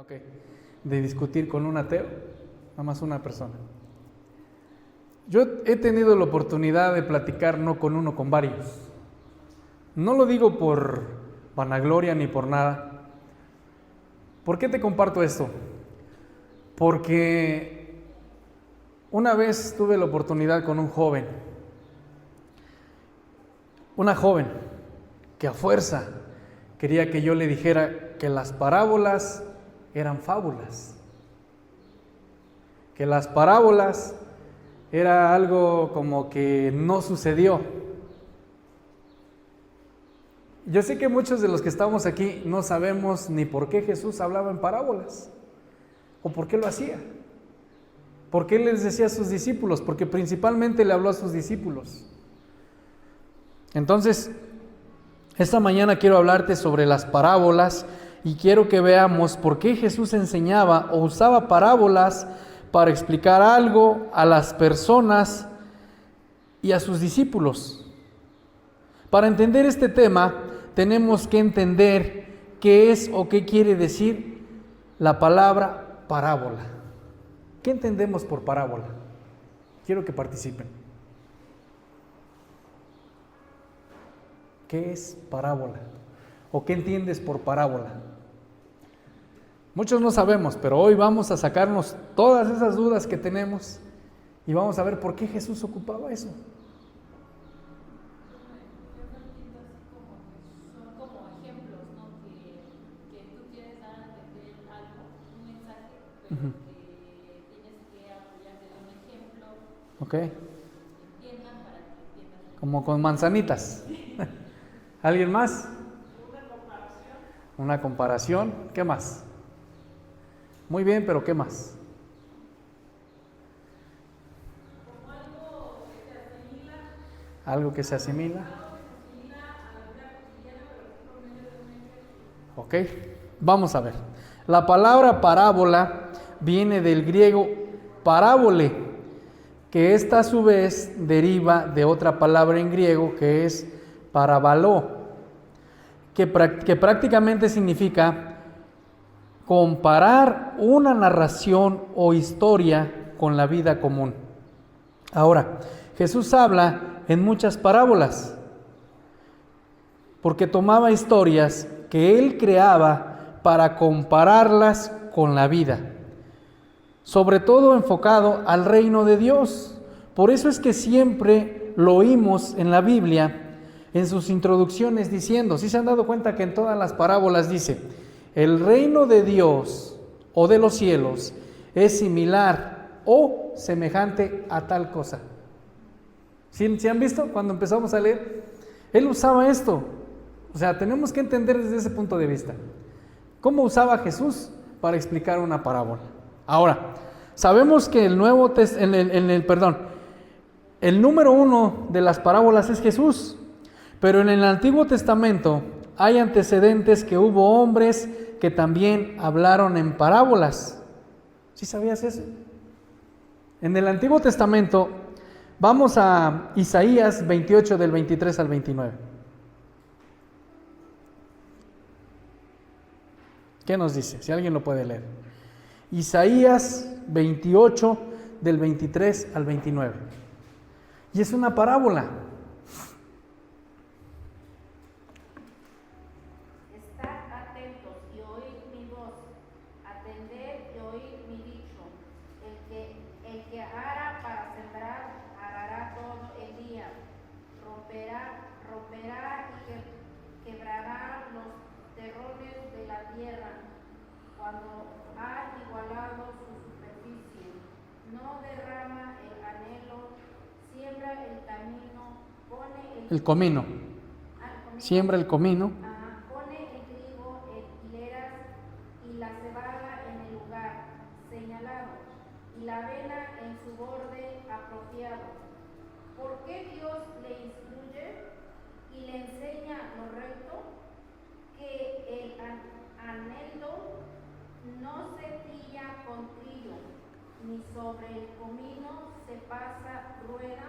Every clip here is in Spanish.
Ok. De discutir con un ateo, nada más una persona. Yo he tenido la oportunidad de platicar no con uno, con varios. No lo digo por vanagloria ni por nada. ¿Por qué te comparto esto? Porque una vez tuve la oportunidad con un joven, una joven que a fuerza quería que yo le dijera que las parábolas eran fábulas, que las parábolas era algo como que no sucedió. Yo sé que muchos de los que estamos aquí no sabemos ni por qué Jesús hablaba en parábolas, o por qué lo hacía, por qué les decía a sus discípulos, porque principalmente le habló a sus discípulos. Entonces, esta mañana quiero hablarte sobre las parábolas y quiero que veamos por qué Jesús enseñaba o usaba parábolas para explicar algo a las personas y a sus discípulos. Para entender este tema, tenemos que entender qué es o qué quiere decir la palabra parábola. ¿Qué entendemos por parábola? Quiero que participen. ¿Qué es parábola? ¿O qué entiendes por parábola? Muchos no sabemos, pero hoy vamos a sacarnos todas esas dudas que tenemos y vamos a ver por qué Jesús ocupaba eso. Son como ejemplos, ¿no? Que tú quieres dar a entender algo, un mensaje, pero que tienes que apoyarte de un ejemplo. ¿Ok? Que entiendan para que entiendan. Como con manzanitas. ¿Alguien más? Una comparación. ¿Qué más? Muy bien, pero ¿qué más? Como algo que se asimila. Algo que se asimila. Algo que se asimila a la vida cotidiana, pero por medio de un ejemplo. ¿Ok? Vamos a ver. La palabra parábola viene del griego parábole, que esta a su vez deriva de otra palabra en griego que es parabaló, que prácticamente significa comparar una narración o historia con la vida común. Ahora, Jesús habla en muchas parábolas, porque tomaba historias que él creaba para compararlas con la vida, sobre todo enfocado al reino de Dios. Por eso es que siempre lo oímos en la Biblia, en sus introducciones diciendo, ¿sí se han dado cuenta que en todas las parábolas dice, el reino de Dios o de los cielos es similar o semejante a tal cosa? ¿Sí han visto cuando empezamos a leer? Él usaba esto. O sea, tenemos que entender desde ese punto de vista. ¿Cómo usaba Jesús para explicar una parábola? Ahora, sabemos que el número uno de las parábolas es Jesús. Pero en el Antiguo Testamento hay antecedentes que hubo hombres que también hablaron en parábolas. ¿Sí sabías eso? En el Antiguo Testamento, vamos a Isaías 28 del 23 al 29. ¿Qué nos dice? Si alguien lo puede leer. Isaías 28 del 23 al 29. Y es una parábola. El comino. Siembra el comino. Pone el trigo en hileras y la cebada en el lugar señalado y la avena en su borde apropiado. ¿Por qué Dios le instruye y le enseña lo recto? Que el anhelo no se trilla con trillo, ni sobre el comino se pasa rueda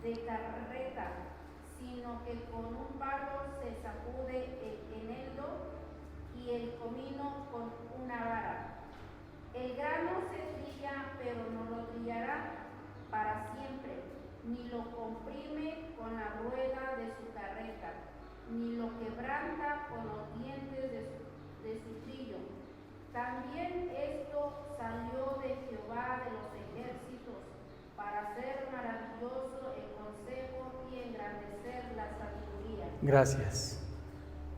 de carreta, sino que con un palo se sacude El grano se trilla, pero no lo trillará para siempre, ni lo comprime con la rueda de su carreta, ni lo quebranta con los dientes de su trillo. También esto salió de Jehová de los ejércitos, para hacer maravilloso el consejo y engrandecer la sabiduría. Gracias.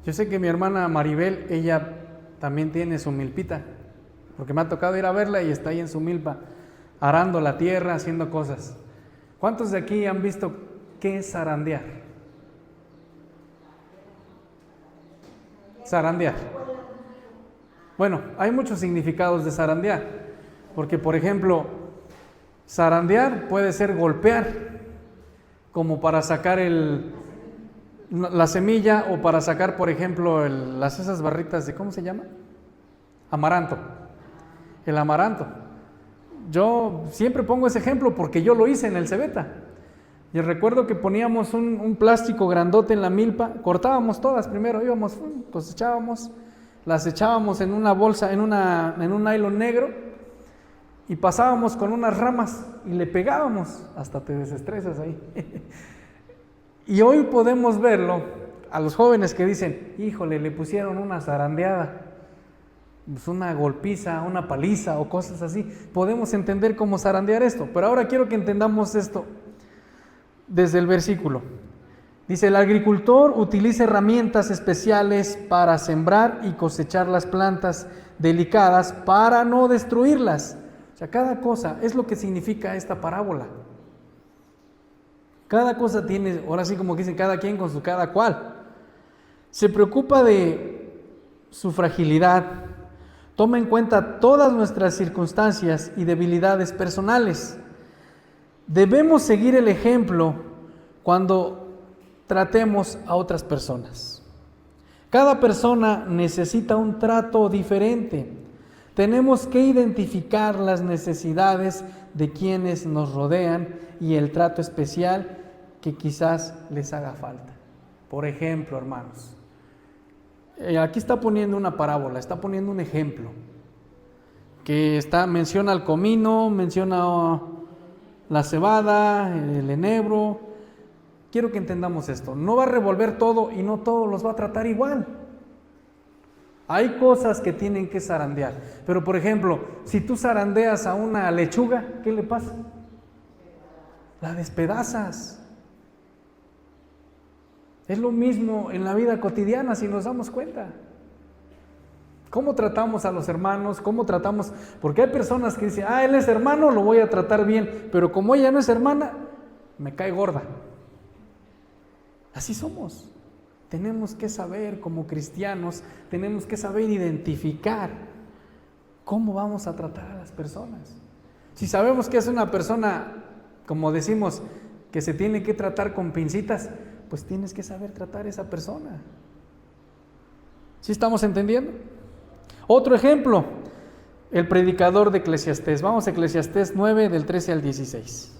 Yo sé que mi hermana Maribel, ella también tiene su milpita, porque me ha tocado ir a verla y está ahí en su milpa, arando la tierra, haciendo cosas. ¿Cuántos de aquí han visto qué es zarandear? Zarandear. Bueno, hay muchos significados de zarandear, porque por ejemplo, zarandear puede ser golpear, como para sacar la semilla, o para sacar, por ejemplo, esas barritas de, ¿cómo se llama? Amaranto. El amaranto. Yo siempre pongo ese ejemplo porque yo lo hice en el Cebeta. Y recuerdo que poníamos un plástico grandote en la milpa, cortábamos todas primero, íbamos, cosechábamos, las echábamos en una bolsa, en un nylon negro, y pasábamos con unas ramas y le pegábamos, hasta te desestresas ahí. Y hoy podemos verlo a los jóvenes que dicen, híjole, le pusieron una zarandeada, pues una golpiza, una paliza o cosas así. Podemos entender cómo zarandear esto, pero ahora quiero que entendamos esto desde el versículo. Dice, el agricultor utiliza herramientas especiales para sembrar y cosechar las plantas delicadas para no destruirlas. O sea, cada cosa es lo que significa esta parábola. Cada cosa tiene, ahora sí como dicen, cada quien con su cada cual. Se preocupa de su fragilidad, toma en cuenta todas nuestras circunstancias y debilidades personales. Debemos seguir el ejemplo cuando tratemos a otras personas. Cada persona necesita un trato diferente. Tenemos que identificar las necesidades de quienes nos rodean y el trato especial que quizás les haga falta. Por ejemplo, hermanos, aquí está poniendo una parábola, está poniendo un ejemplo, que menciona el comino, menciona la cebada, el enebro. Quiero que entendamos esto, no va a revolver todo y no todos los va a tratar igual. Hay cosas que tienen que zarandear, pero por ejemplo, si tú zarandeas a una lechuga, ¿qué le pasa? La despedazas. Es lo mismo en la vida cotidiana, si nos damos cuenta. ¿Cómo tratamos a los hermanos? ¿Cómo tratamos? Porque hay personas que dicen, él es hermano, lo voy a tratar bien, pero como ella no es hermana, me cae gorda. Así somos. Tenemos que saber, como cristianos, tenemos que saber identificar cómo vamos a tratar a las personas. Si sabemos que es una persona, como decimos, que se tiene que tratar con pincitas, pues tienes que saber tratar a esa persona. ¿Sí estamos entendiendo? Otro ejemplo, el predicador de Eclesiastés. Vamos a Eclesiastés 9, del 13 al 16.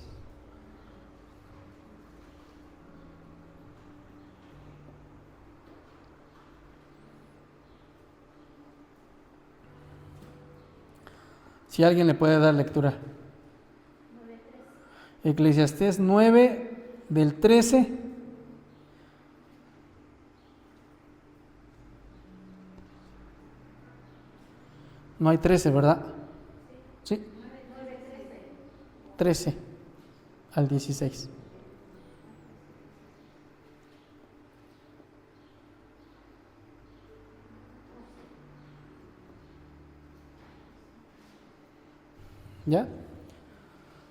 Si alguien le puede dar lectura. Eclesiastés 9, del 13. No hay 13, ¿verdad? Sí. 13 al 16. ¿Ya?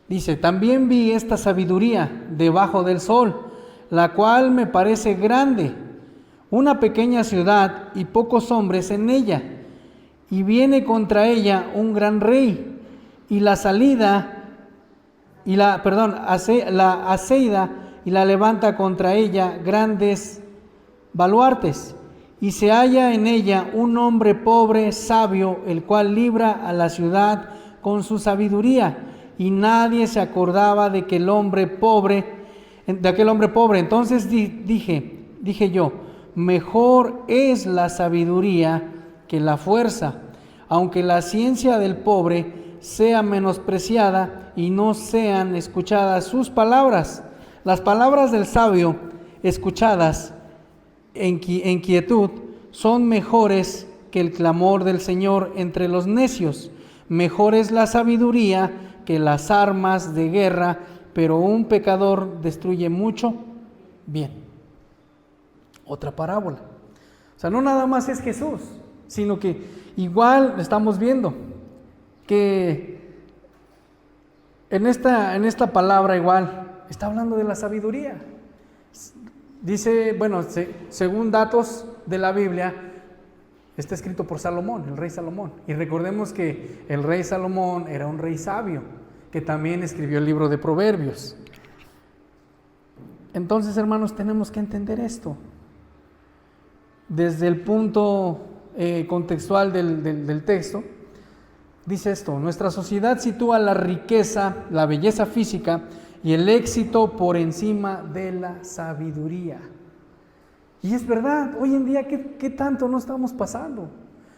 Dice, también vi esta sabiduría debajo del sol, la cual me parece grande, una pequeña ciudad y pocos hombres en ella, y viene contra ella un gran rey, y la aceida y la levanta contra ella grandes baluartes, y se halla en ella un hombre pobre, sabio, el cual libra a la ciudad con su sabiduría, y nadie se acordaba de aquel hombre pobre. Entonces dije yo, mejor es la sabiduría que la fuerza, aunque la ciencia del pobre sea menospreciada y no sean escuchadas sus palabras. Las palabras del sabio, escuchadas en quietud, son mejores que el clamor del Señor entre los necios. Mejor es la sabiduría que las armas de guerra, pero un pecador destruye mucho bien. Otra parábola. O sea, no nada más es Jesús, sino que igual estamos viendo que en esta palabra igual está hablando de la sabiduría. Dice, bueno, según datos de la Biblia, está escrito por Salomón, el rey Salomón. Y recordemos que el rey Salomón era un rey sabio, que también escribió el libro de Proverbios. Entonces, hermanos, tenemos que entender esto. Desde el punto contextual del texto, dice esto: nuestra sociedad sitúa la riqueza, la belleza física y el éxito por encima de la sabiduría. Y es verdad, hoy en día, ¿qué tanto no estamos pasando?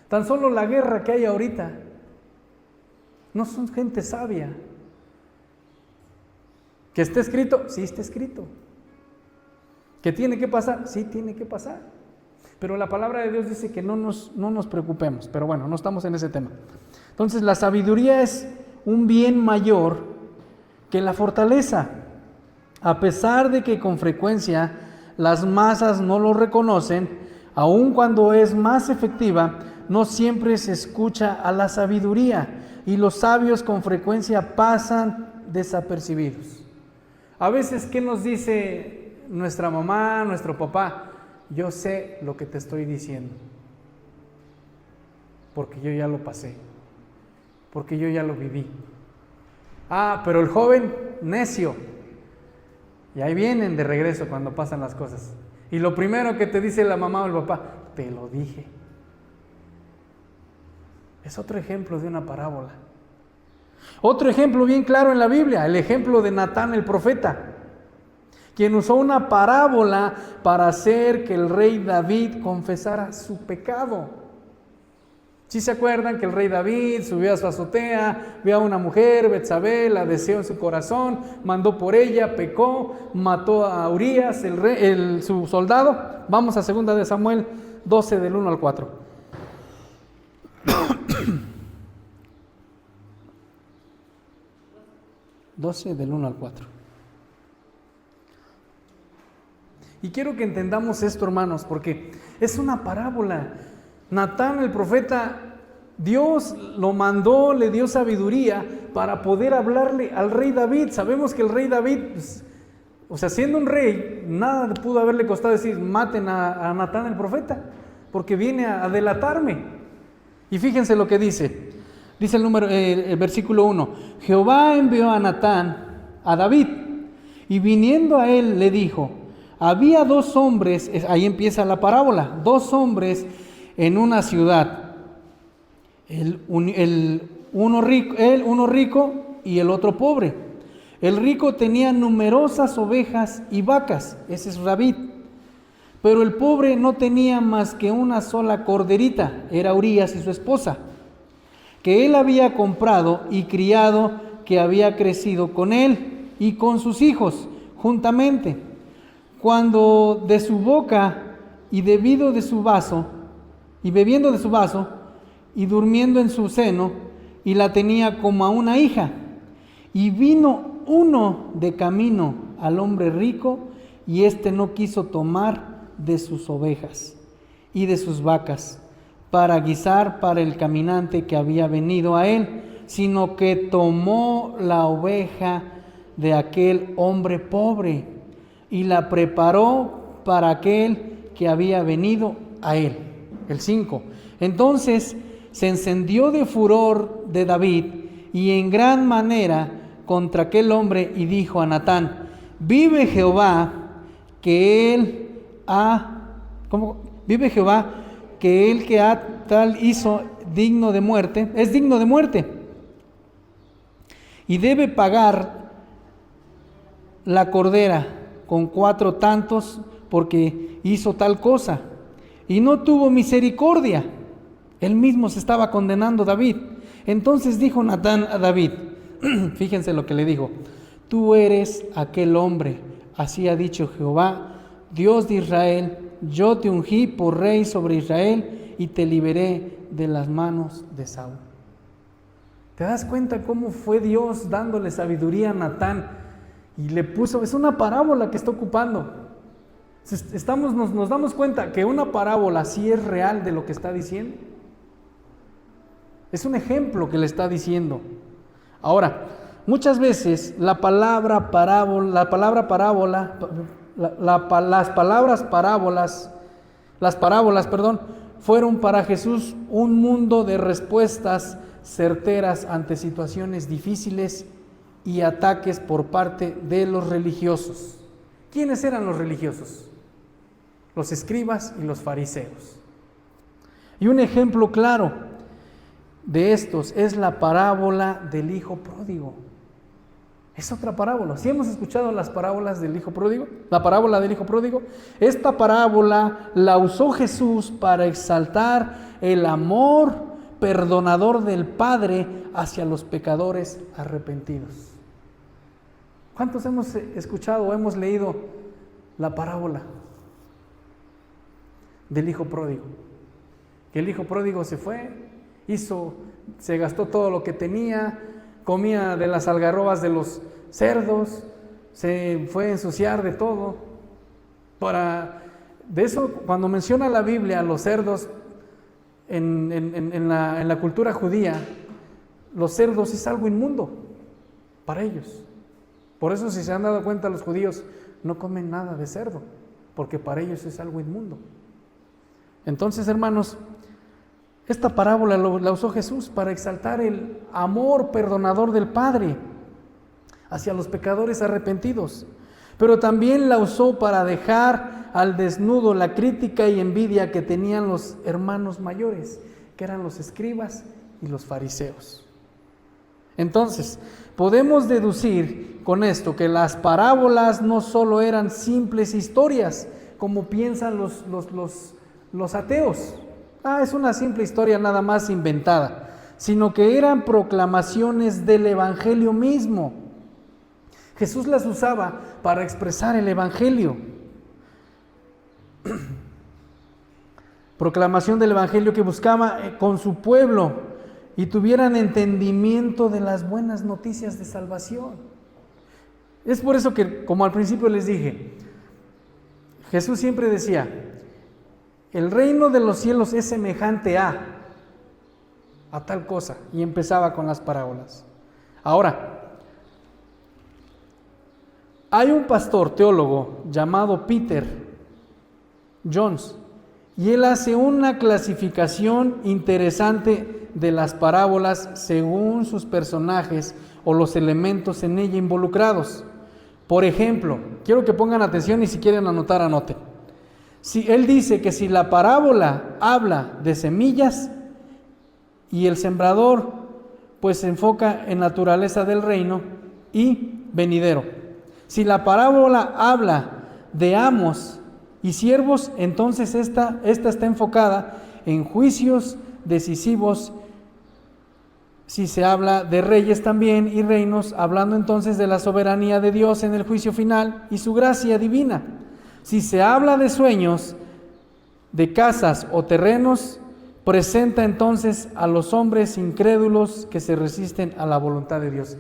Tan solo la guerra que hay ahorita. No son gente sabia. ¿Que está escrito? Sí, está escrito. ¿Que tiene que pasar? Sí, tiene que pasar. Pero la palabra de Dios dice que no nos preocupemos. Pero bueno, no estamos en ese tema. Entonces, la sabiduría es un bien mayor que la fortaleza. A pesar de que con frecuencia las masas no lo reconocen, aun cuando es más efectiva, no siempre se escucha a la sabiduría y los sabios con frecuencia pasan desapercibidos. A veces, ¿qué nos dice nuestra mamá, nuestro papá? Yo sé lo que te estoy diciendo, porque yo ya lo pasé, porque yo ya lo viví. Ah, pero el joven necio. Y ahí vienen de regreso cuando pasan las cosas. Y lo primero que te dice la mamá o el papá: te lo dije. Es otro ejemplo de una parábola. Otro ejemplo bien claro en la Biblia, el ejemplo de Natán el profeta, quien usó una parábola para hacer que el rey David confesara su pecado. ¿Sí se acuerdan que el rey David subió a su azotea, vio a una mujer, Betsabé, la deseó en su corazón, mandó por ella, pecó, mató a Urías, su soldado? Vamos a 2 de Samuel 12 del 1 al 4. Del 1 al 4. Y quiero que entendamos esto, hermanos, porque es una parábola. Natán el profeta, Dios lo mandó, le dio sabiduría para poder hablarle al rey David. Sabemos que el rey David, siendo un rey, nada pudo haberle costado decir: maten a Natán el profeta, porque viene a delatarme. Y fíjense lo que dice el versículo 1: Jehová envió a Natán a David, y viniendo a él le dijo: había 2 hombres, ahí empieza la parábola, 2 hombres en una ciudad, uno rico y el otro pobre. El rico tenía numerosas ovejas y vacas, ese es David, pero el pobre no tenía más que una sola corderita, era Urías y su esposa, que él había comprado y criado, que había crecido con él y con sus hijos juntamente. Cuando de su boca y bebiendo de su vaso, y durmiendo en su seno, y la tenía como a una hija. Y vino uno de camino al hombre rico, y éste no quiso tomar de sus ovejas y de sus vacas para guisar para el caminante que había venido a él, sino que tomó la oveja de aquel hombre pobre y la preparó para aquel que había venido a él. El 5. Entonces se encendió de furor de David y en gran manera contra aquel hombre, y dijo a Natán: vive Jehová que él que ha tal hizo digno de muerte, es digno de muerte, y debe pagar la cordera con 4 tantos porque hizo tal cosa, y no tuvo misericordia. Él mismo se estaba condenando David. Entonces dijo Natán a David, fíjense lo que le dijo, tú eres aquel hombre, así ha dicho Jehová, Dios de Israel, yo te ungí por rey sobre Israel y te liberé de las manos de Saúl. ¿Te das cuenta cómo fue Dios dándole sabiduría a Natán? Y le puso, es una parábola que está ocupando. Nos damos cuenta que una parábola sí es real de lo que está diciendo. Es un ejemplo que le está diciendo. Ahora, muchas veces las palabras parábolas, fueron para Jesús un mundo de respuestas certeras ante situaciones difíciles y ataques por parte de los religiosos. ¿Quiénes eran los religiosos? Los escribas y los fariseos. Y un ejemplo claro de estos es la parábola del hijo pródigo. Es otra parábola. ¿Sí hemos escuchado las parábolas del hijo pródigo? La parábola del hijo pródigo. Esta parábola la usó Jesús para exaltar el amor perdonador del Padre hacia los pecadores arrepentidos. ¿Cuántos hemos escuchado o hemos leído la parábola del hijo pródigo? Que el hijo pródigo se fue, se gastó todo lo que tenía, comía de las algarrobas de los cerdos, se fue a ensuciar de todo. De eso, cuando menciona la Biblia a los cerdos, en la cultura judía, los cerdos es algo inmundo para ellos. Por eso, si se han dado cuenta, los judíos no comen nada de cerdo, porque para ellos es algo inmundo. Entonces, hermanos, esta parábola la usó Jesús para exaltar el amor perdonador del Padre hacia los pecadores arrepentidos, pero también la usó para dejar al desnudo la crítica y envidia que tenían los hermanos mayores, que eran los escribas y los fariseos. Entonces, podemos deducir con esto que las parábolas no solo eran simples historias, como piensan los ateos. Es una simple historia nada más inventada, sino que eran proclamaciones del Evangelio mismo. Jesús las usaba para expresar el Evangelio. Proclamación del Evangelio que buscaba con su pueblo y tuvieran entendimiento de las buenas noticias de salvación. Es por eso que, como al principio les dije, Jesús siempre decía, el reino de los cielos es semejante a tal cosa, y empezaba con las parábolas. Ahora, hay un pastor teólogo llamado Peter Jones, y él hace una clasificación interesante de las parábolas según sus personajes o los elementos en ella involucrados. Por ejemplo, quiero que pongan atención y si quieren anotar, anoten. Él dice que si la parábola habla de semillas y el sembrador pues se enfoca en naturaleza del reino y venidero. Si la parábola habla de amos y siervos, entonces esta está enfocada en juicios decisivos. Si se habla de reyes también y reinos, hablando entonces de la soberanía de Dios en el juicio final y su gracia divina. Si se habla de sueños, de casas o terrenos, presenta entonces a los hombres incrédulos que se resisten a la voluntad de Dios.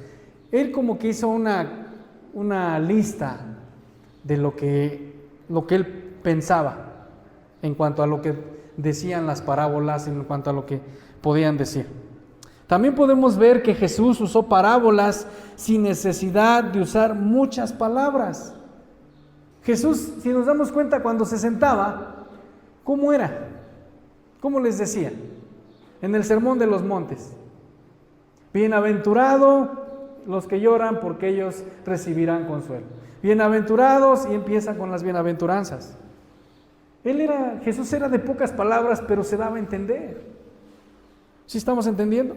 Él como que hizo una lista de lo que él pensaba en cuanto a lo que decían las parábolas, en cuanto a lo que podían decir. También podemos ver que Jesús usó parábolas sin necesidad de usar muchas palabras. Jesús, si nos damos cuenta, cuando se sentaba, ¿cómo era? ¿Cómo les decía? En el Sermón de los Montes. Bienaventurado los que lloran, porque ellos recibirán consuelo. Bienaventurados, y empieza con las bienaventuranzas. Jesús era de pocas palabras, pero se daba a entender. ¿Sí estamos entendiendo?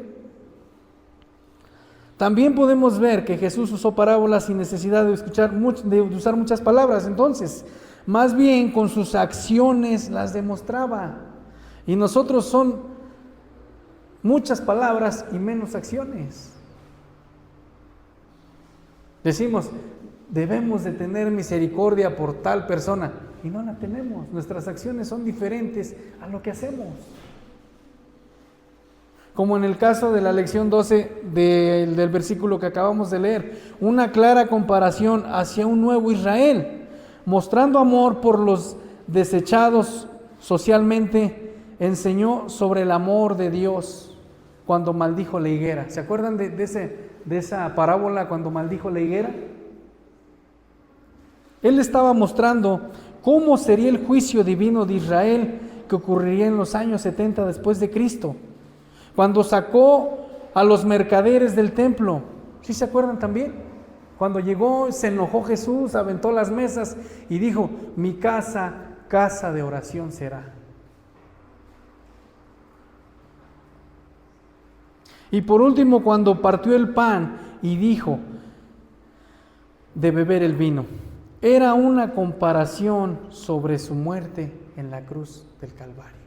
También podemos ver que Jesús usó parábolas sin necesidad de usar muchas palabras. Entonces, más bien con sus acciones las demostraba. Y nosotros Muchas palabras y menos acciones. Decimos, debemos de tener misericordia por tal persona, y no la tenemos. Nuestras acciones son diferentes a lo que hacemos. Como en el caso de la lección 12 del versículo que acabamos de leer, una clara comparación hacia un nuevo Israel, mostrando amor por los desechados socialmente, enseñó sobre el amor de Dios cuando maldijo la higuera. ¿Se acuerdan de esa parábola cuando maldijo la higuera? Él estaba mostrando cómo sería el juicio divino de Israel que ocurriría en los años 70 después de Cristo, cuando sacó a los mercaderes del templo. ¿Sí se acuerdan también? Cuando llegó, se enojó Jesús, aventó las mesas y dijo, mi casa, casa de oración será. Y por último, cuando partió el pan y dijo de beber el vino, era una comparación sobre su muerte en la cruz del Calvario.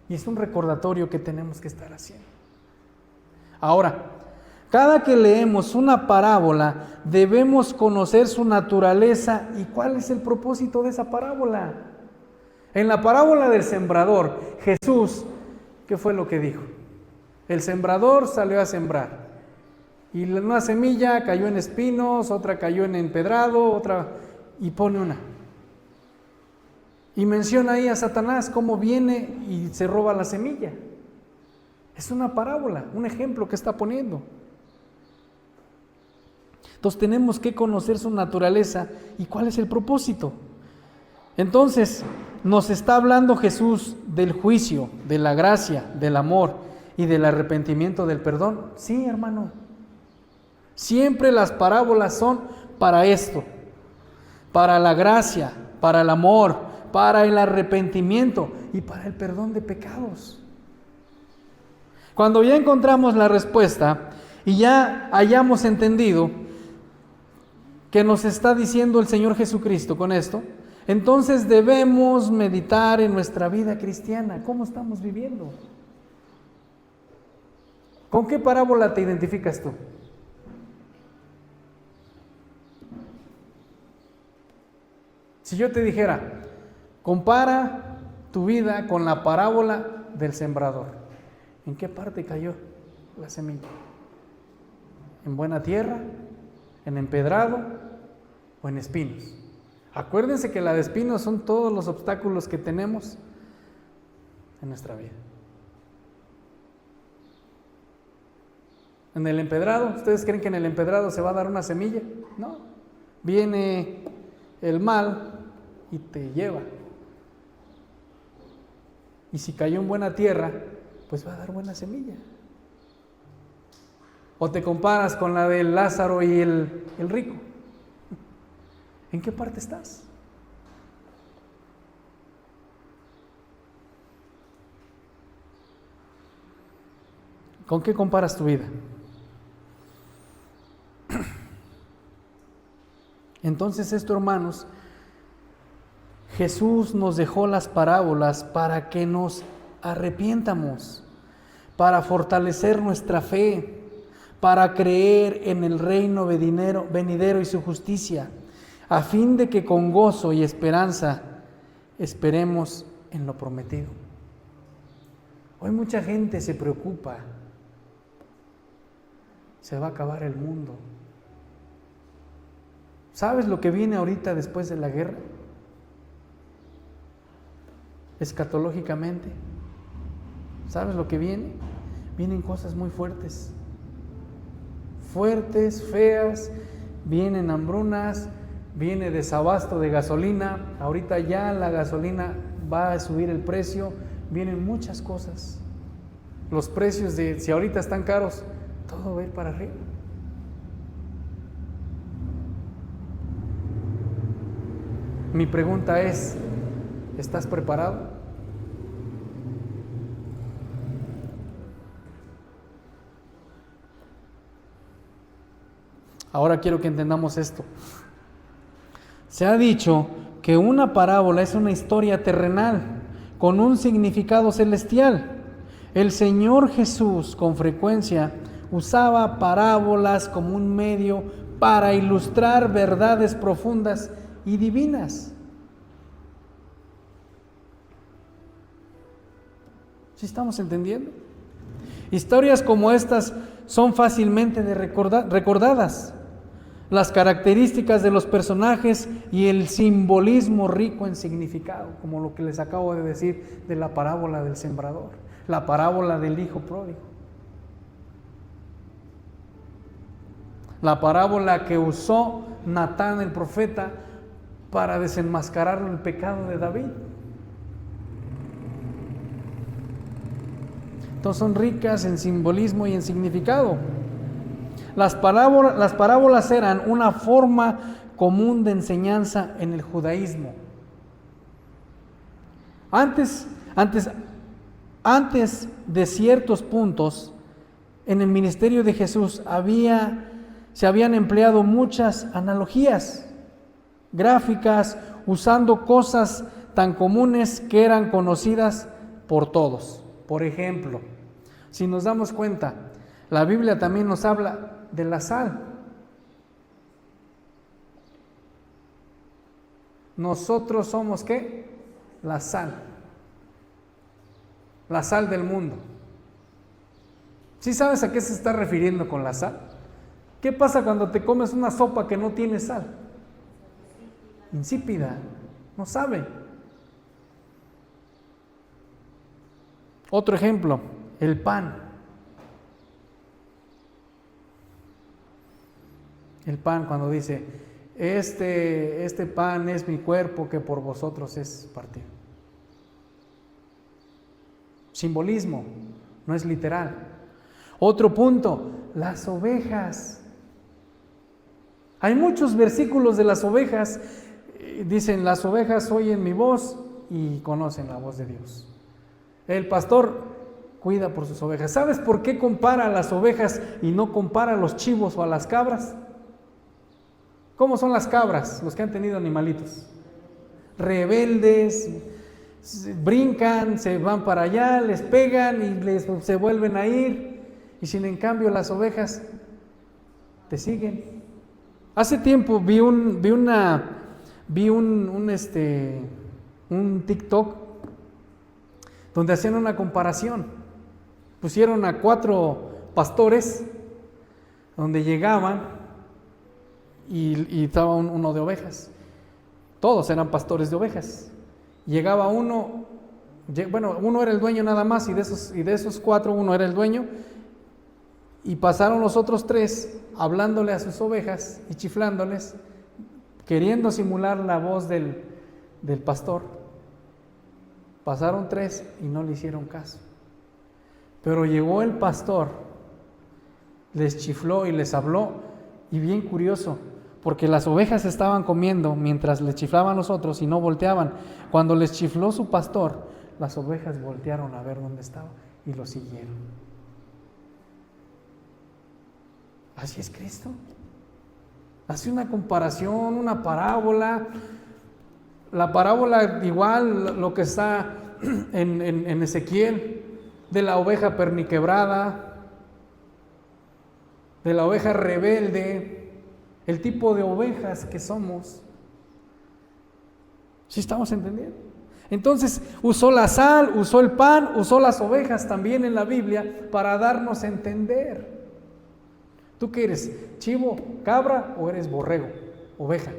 Y es un recordatorio que tenemos que estar haciendo. Ahora, cada que leemos una parábola, debemos conocer su naturaleza y cuál es el propósito de esa parábola. En la parábola del sembrador, Jesús, ¿qué fue lo que dijo? El sembrador salió a sembrar. Y una semilla cayó en espinos, otra cayó en empedrado, otra, y pone una. Y menciona ahí a Satanás cómo viene y se roba la semilla. Es una parábola, un ejemplo que está poniendo. Entonces tenemos que conocer su naturaleza y cuál es el propósito. Entonces nos está hablando Jesús del juicio, de la gracia, del amor y del arrepentimiento, del perdón. Sí, hermano. Siempre las parábolas son para esto, para la gracia, para el amor, para el arrepentimiento y para el perdón de pecados. Cuando ya encontramos la respuesta y ya hayamos entendido que nos está diciendo el Señor Jesucristo con esto, entonces debemos meditar en nuestra vida cristiana. ¿Cómo estamos viviendo? ¿Con qué parábola te identificas tú? Si yo te dijera, compara tu vida con la parábola del sembrador, ¿en qué parte cayó la semilla? ¿En buena tierra? ¿En empedrado? ¿O en espinos? Acuérdense que la de espinos son todos los obstáculos que tenemos en nuestra vida. En el empedrado, ¿ustedes creen que en el empedrado se va a dar una semilla? No, viene el mal y te lleva. Y si cayó en buena tierra, pues va a dar buena semilla. O te comparas con la del Lázaro y el rico. ¿En qué parte estás? ¿Con qué comparas tu vida? Entonces esto, hermanos, Jesús nos dejó las parábolas para que nos arrepientamos, para fortalecer nuestra fe, para creer en el reino venidero y su justicia, a fin de que con gozo y esperanza esperemos en lo prometido. Hoy mucha gente se preocupa, se va a acabar el mundo. ¿Sabes lo que viene ahorita después de la guerra? Escatológicamente. ¿Sabes lo que viene? Vienen cosas muy fuertes. Fuertes, feas, vienen hambrunas, viene desabasto de gasolina. Ahorita ya la gasolina va a subir el precio. Vienen muchas cosas. Los precios si ahorita están caros, todo va a ir para arriba. Mi pregunta es, ¿estás preparado? Ahora quiero que entendamos esto. Se ha dicho que una parábola es una historia terrenal con un significado celestial. El Señor Jesús con frecuencia usaba parábolas como un medio para ilustrar verdades profundas y divinas. ¿Sí estamos entendiendo? Historias como estas son fácilmente recordadas. Las características de los personajes y el simbolismo rico en significado, como lo que les acabo de decir de la parábola del sembrador, la parábola del hijo pródigo, la parábola que usó Natán el profeta para desenmascarar el pecado de David. Entonces son ricas en simbolismo y en significado. Las parábolas eran una forma común de enseñanza en el judaísmo. Antes de ciertos puntos, en el ministerio de Jesús se habían empleado muchas analogías gráficas, usando cosas tan comunes que eran conocidas por todos. Por ejemplo, si nos damos cuenta, la Biblia también nos habla de la sal. Nosotros somos ¿qué? La sal del mundo. ¿Sí sabes a qué se está refiriendo con la sal? ¿Qué pasa cuando te comes una sopa que no tiene sal? Insípida, no sabe. Otro ejemplo, el pan. El pan cuando dice, este pan es mi cuerpo que por vosotros es partido. Simbolismo, no es literal. Otro punto, las ovejas. Hay muchos versículos de las ovejas, dicen, las ovejas oyen mi voz y conocen la voz de Dios. El pastor cuida por sus ovejas. ¿Sabes por qué compara a las ovejas y no compara a los chivos o a las cabras? ¿Cómo son las cabras, los que han tenido animalitos? Rebeldes, brincan, se van para allá, les pegan y se vuelven a ir. Y sin en cambio las ovejas te siguen. Hace tiempo vi un TikTok donde hacían una comparación. Pusieron a 4 pastores donde llegaban y estaba uno de ovejas. Todos eran pastores de ovejas. Llegaba uno era el dueño nada más, y de esos 4 uno era el dueño, y pasaron los otros 3 hablándole a sus ovejas y chiflándoles, queriendo simular la voz del pastor. Pasaron 3 y no le hicieron caso. Pero llegó el pastor, les chifló y les habló, y bien curioso, porque las ovejas estaban comiendo mientras les chiflaban los otros y no volteaban. Cuando les chifló su pastor, las ovejas voltearon a ver dónde estaba y lo siguieron. Así es Cristo. Hace una comparación, una parábola. La parábola igual lo que está en Ezequiel, de la oveja perniquebrada, de la oveja rebelde, el tipo de ovejas que somos. ¿Sí estamos entendiendo? Entonces usó la sal, usó el pan, usó las ovejas también en la Biblia para darnos a entender. ¿Tú qué eres? ¿Chivo, cabra o eres borrego, oveja?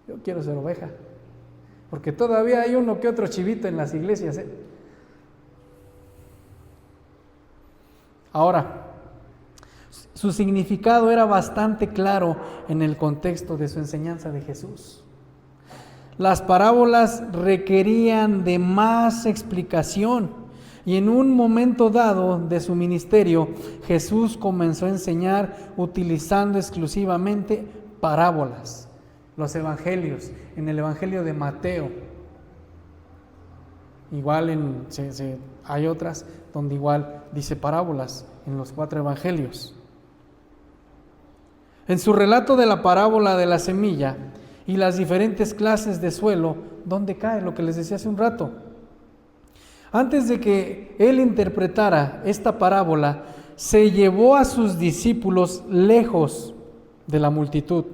Yo quiero ser oveja, porque todavía hay uno que otro chivito en las iglesias, ¿eh? Ahora, su significado era bastante claro en el contexto de su enseñanza de Jesús. Las parábolas requerían de más explicación, y en un momento dado de su ministerio, Jesús comenzó a enseñar utilizando exclusivamente parábolas. Los evangelios, en el evangelio de Mateo, igual hay otras donde igual dice parábolas en los 4 evangelios. En su relato de la parábola de la semilla y las diferentes clases de suelo, ¿dónde cae? Lo que les decía hace un rato. Antes de que él interpretara esta parábola, se llevó a sus discípulos lejos de la multitud.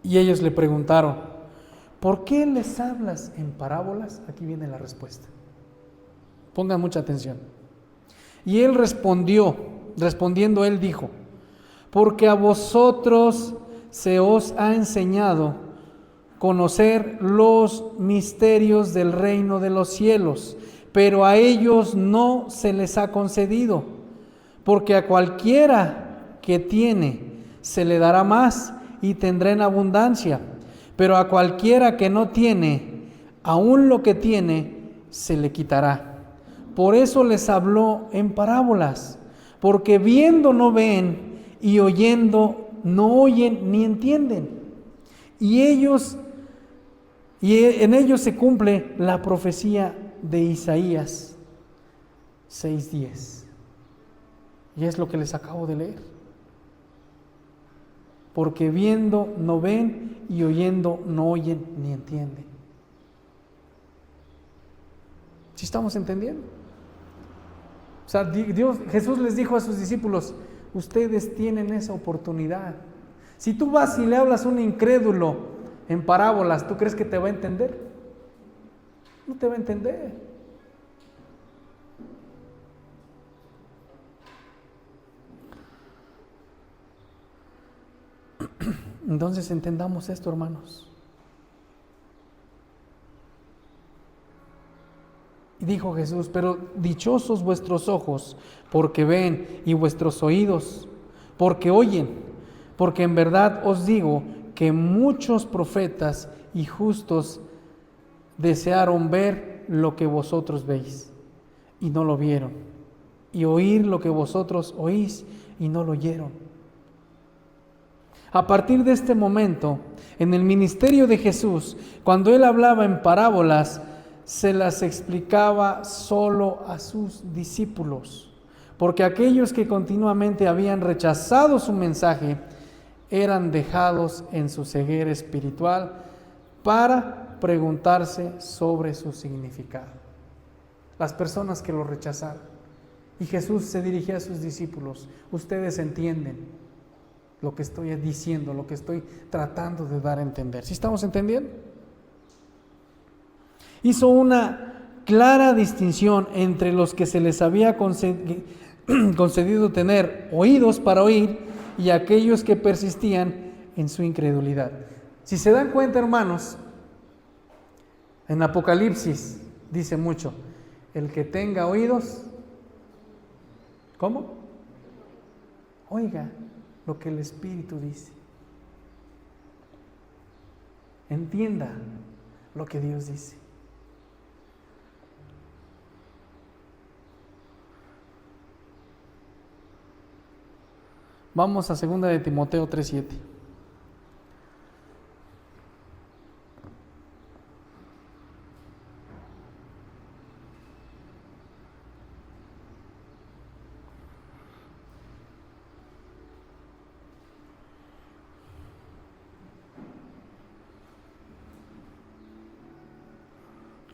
Y ellos le preguntaron: ¿por qué les hablas en parábolas? Aquí viene la respuesta. Pongan mucha atención. Y él respondiendo él dijo: porque a vosotros se os ha enseñado conocer los misterios del reino de los cielos, pero a ellos no se les ha concedido, porque a cualquiera que tiene se le dará más y tendrá en abundancia, pero a cualquiera que no tiene, aún lo que tiene se le quitará. Por eso les habló en parábolas, porque viendo no ven y oyendo no oyen ni entienden. Y en ellos se cumple la profecía de Isaías 6:10. Y es lo que les acabo de leer. Porque viendo no ven y oyendo no oyen ni entienden. ¿Sí estamos entendiendo? O sea, Jesús les dijo a sus discípulos: ustedes tienen esa oportunidad. Si tú vas y le hablas a un incrédulo en parábolas, ¿tú crees que te va a entender? No te va a entender. Entonces entendamos esto, hermanos. Y dijo Jesús: pero dichosos vuestros ojos, porque ven, y vuestros oídos, porque oyen, porque en verdad os digo que muchos profetas y justos desearon ver lo que vosotros veis y no lo vieron, y oír lo que vosotros oís y no lo oyeron. A partir de este momento, en el ministerio de Jesús, cuando él hablaba en parábolas, se las explicaba solo a sus discípulos, porque aquellos que continuamente habían rechazado su mensaje eran dejados en su ceguera espiritual para preguntarse sobre su significado. Las personas que lo rechazaron. Y Jesús se dirigía a sus discípulos: ustedes entienden lo que estoy diciendo, lo que estoy tratando de dar a entender. ¿Sí estamos entendiendo? Hizo una clara distinción entre los que se les había concedido tener oídos para oír y aquellos que persistían en su incredulidad. Si se dan cuenta, hermanos, en Apocalipsis dice mucho: el que tenga oídos, ¿cómo? Oiga lo que el Espíritu dice. Entienda lo que Dios dice. Vamos a 2 de Timoteo 3:7.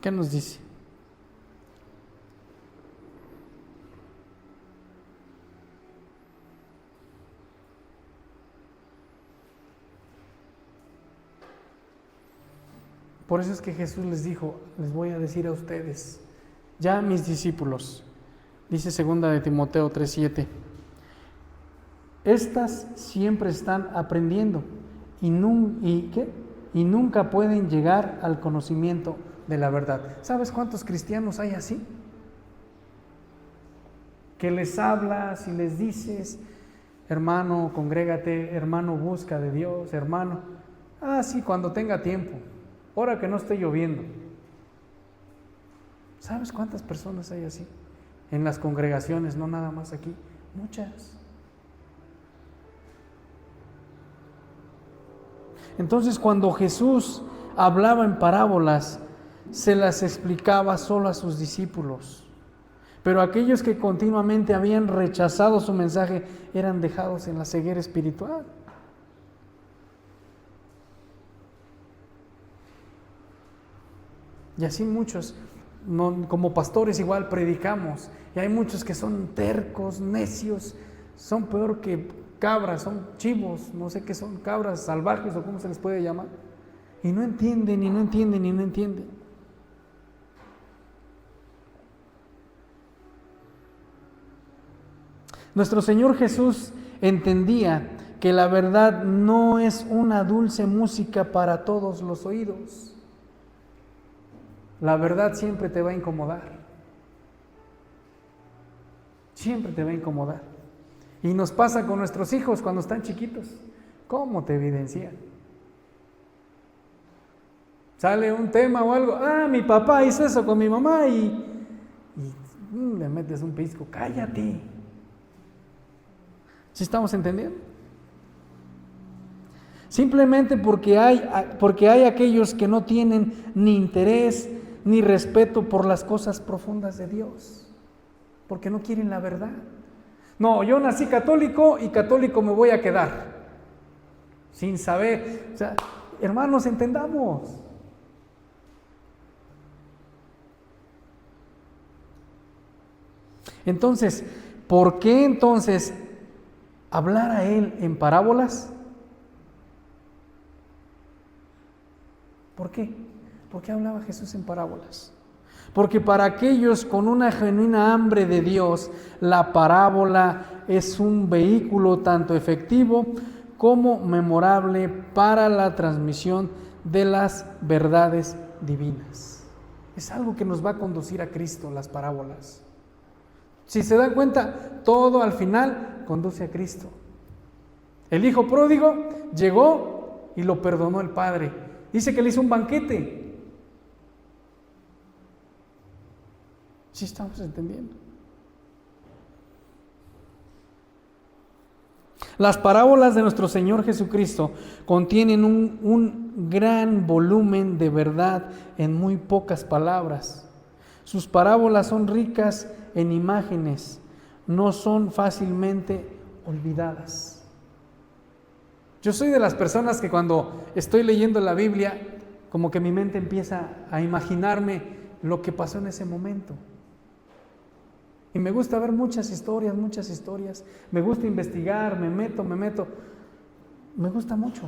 ¿Qué nos dice? Por eso es que Jesús les dijo: les voy a decir a ustedes, ya mis discípulos, dice 2 de Timoteo 3:7, estas siempre están aprendiendo y nunca pueden llegar al conocimiento de la verdad. ¿Sabes cuántos cristianos hay así? Que les hablas y les dices: hermano, congrégate, hermano, busca de Dios, hermano. Sí, cuando tenga tiempo. Ahora que no esté lloviendo. ¿Sabes cuántas personas hay así? En las congregaciones, no nada más aquí, muchas. Entonces, cuando Jesús hablaba en parábolas, se las explicaba solo a sus discípulos. Pero aquellos que continuamente habían rechazado su mensaje eran dejados en la ceguera espiritual. Y así muchos como pastores igual predicamos, y hay muchos que son tercos, necios, son peor que cabras, son chivos, no sé qué son, cabras salvajes o cómo se les puede llamar, y no entienden, y no entienden, y no entienden. Nuestro Señor Jesús entendía que la verdad no es una dulce música para todos los oídos. La verdad siempre te va a incomodar. Siempre te va a incomodar. Y nos pasa con nuestros hijos cuando están chiquitos. ¿Cómo te evidencian? Sale un tema o algo. Mi papá hizo eso con mi mamá y le metes un pellizco. Cállate. ¿Sí estamos entendiendo? Simplemente porque hay aquellos que no tienen ni interés ni respeto por las cosas profundas de Dios, porque no quieren la verdad. No, yo nací católico y católico me voy a quedar, sin saber. O sea, hermanos, entendamos. Entonces, ¿por qué entonces hablar a Él en parábolas? ¿Por qué? ¿Por qué hablaba Jesús en parábolas? Porque para aquellos con una genuina hambre de Dios, la parábola es un vehículo tanto efectivo como memorable para la transmisión de las verdades divinas. Es algo que nos va a conducir a Cristo, las parábolas. Si se dan cuenta, todo al final conduce a Cristo. El hijo pródigo llegó y lo perdonó el padre. Dice que le hizo un banquete. ¿Sí estamos entendiendo? Las parábolas de nuestro Señor Jesucristo contienen un gran volumen de verdad en muy pocas palabras. Sus parábolas son ricas en imágenes, no son fácilmente olvidadas. Yo soy de las personas que cuando estoy leyendo la Biblia, como que mi mente empieza a imaginarme lo que pasó en ese momento. Y me gusta ver muchas historias. Me gusta investigar, me meto. Me gusta mucho.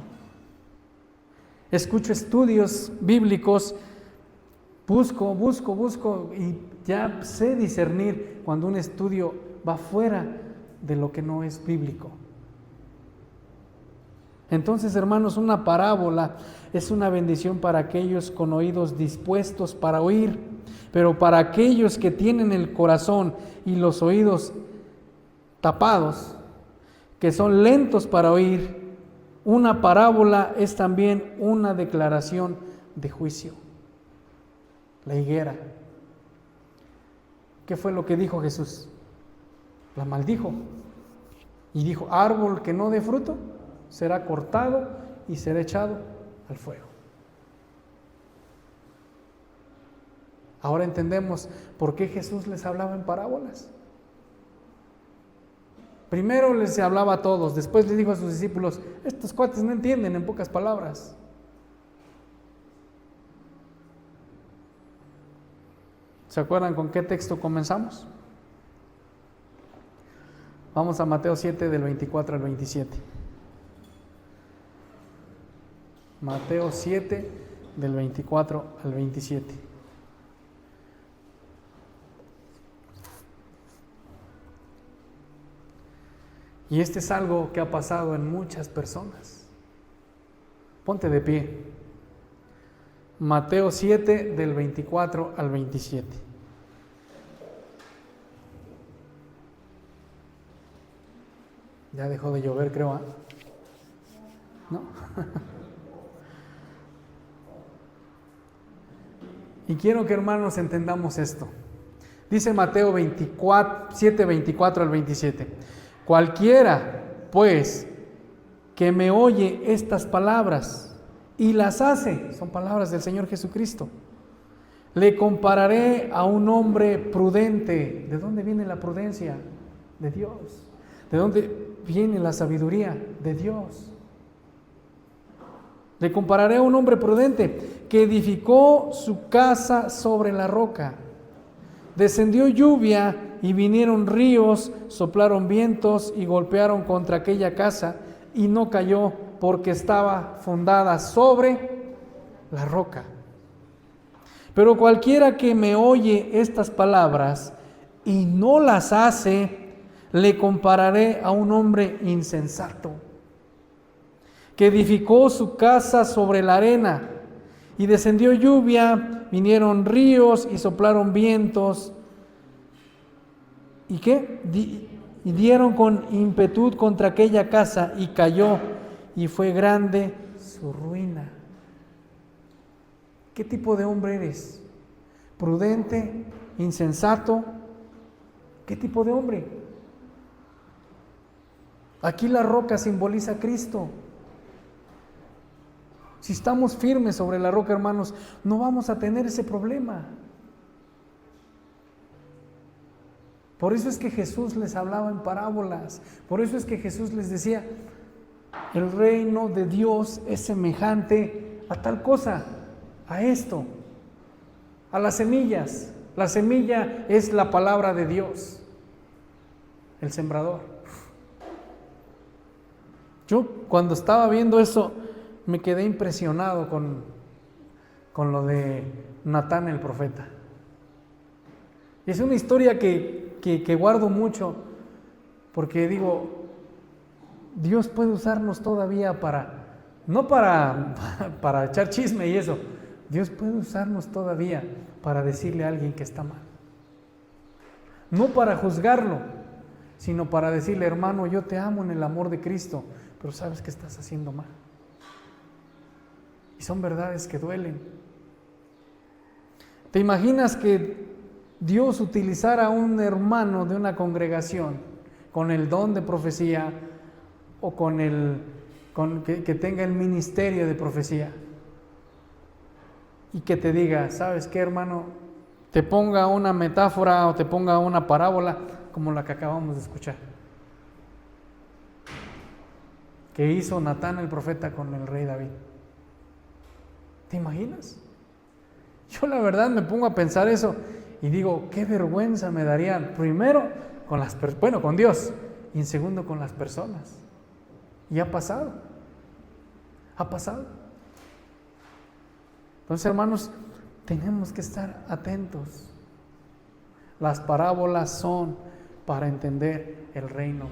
Escucho estudios bíblicos, busco y ya sé discernir cuando un estudio va fuera de lo que no es bíblico. Entonces, hermanos, una parábola es una bendición para aquellos con oídos dispuestos para oír, pero para aquellos que tienen el corazón y los oídos tapados, que son lentos para oír, una parábola es también una declaración de juicio. La higuera. ¿Qué fue lo que dijo Jesús? La maldijo. Y dijo, árbol que no dé fruto será cortado y será echado al fuego. Ahora entendemos por qué Jesús les hablaba en parábolas. Primero les hablaba a todos, después les dijo a sus discípulos, estos cuates no entienden, en pocas palabras. ¿Se acuerdan con qué texto comenzamos? Vamos a Mateo 7 del 24 al 27. Mateo 7 del 24 al 27. Y este es algo que ha pasado en muchas personas. Ponte de pie. Mateo 7 del 24 al 27. Ya dejó de llover, creo, ¿eh? ¿No? Y quiero que, hermanos, entendamos esto. Dice Mateo 7, 24 al 27. Cualquiera, pues, que me oye estas palabras y las hace, son palabras del Señor Jesucristo, le compararé a un hombre prudente. ¿De dónde viene la prudencia? De Dios. ¿De dónde viene la sabiduría? De Dios. Le compararé a un hombre prudente que edificó su casa sobre la roca. Descendió lluvia y vinieron ríos, soplaron vientos y golpearon contra aquella casa, y no cayó porque estaba fundada sobre la roca. Pero cualquiera que me oye estas palabras y no las hace, le compararé a un hombre insensato, que edificó su casa sobre la arena, y descendió lluvia, vinieron ríos y soplaron vientos, ¿y qué? Y dieron con ímpetu contra aquella casa, y cayó, y fue grande su ruina. ¿Qué tipo de hombre eres? ¿Prudente? ¿Insensato? ¿Qué tipo de hombre? Aquí la roca simboliza a Cristo. Si estamos firmes sobre la roca, hermanos, no vamos a tener ese problema. Por eso es que Jesús les hablaba en parábolas. Por eso es que Jesús les decía, el reino de Dios es semejante a tal cosa, a esto, a las semillas. La semilla es la palabra de Dios, el sembrador. Yo cuando estaba viendo eso me quedé impresionado con lo de Natán el profeta. Es una historia que guardo mucho, porque digo, Dios puede usarnos todavía no para echar chisme y eso, Dios puede usarnos todavía para decirle a alguien que está mal. No para juzgarlo, sino para decirle, hermano, yo te amo en el amor de Cristo, pero sabes que estás haciendo mal. Y son verdades que duelen. ¿Te imaginas que Dios utilizara a un hermano de una congregación con el don de profecía o que tenga el ministerio de profecía y que te diga, ¿sabes qué, hermano? Te ponga una metáfora o te ponga una parábola como la que acabamos de escuchar, que hizo Natán el profeta con el rey David. ¿Te imaginas? Yo la verdad me pongo a pensar eso y digo, qué vergüenza me darían, primero con Dios, y en segundo con las personas. Y ha pasado. Entonces, hermanos, tenemos que estar atentos. Las parábolas son para entender el reino.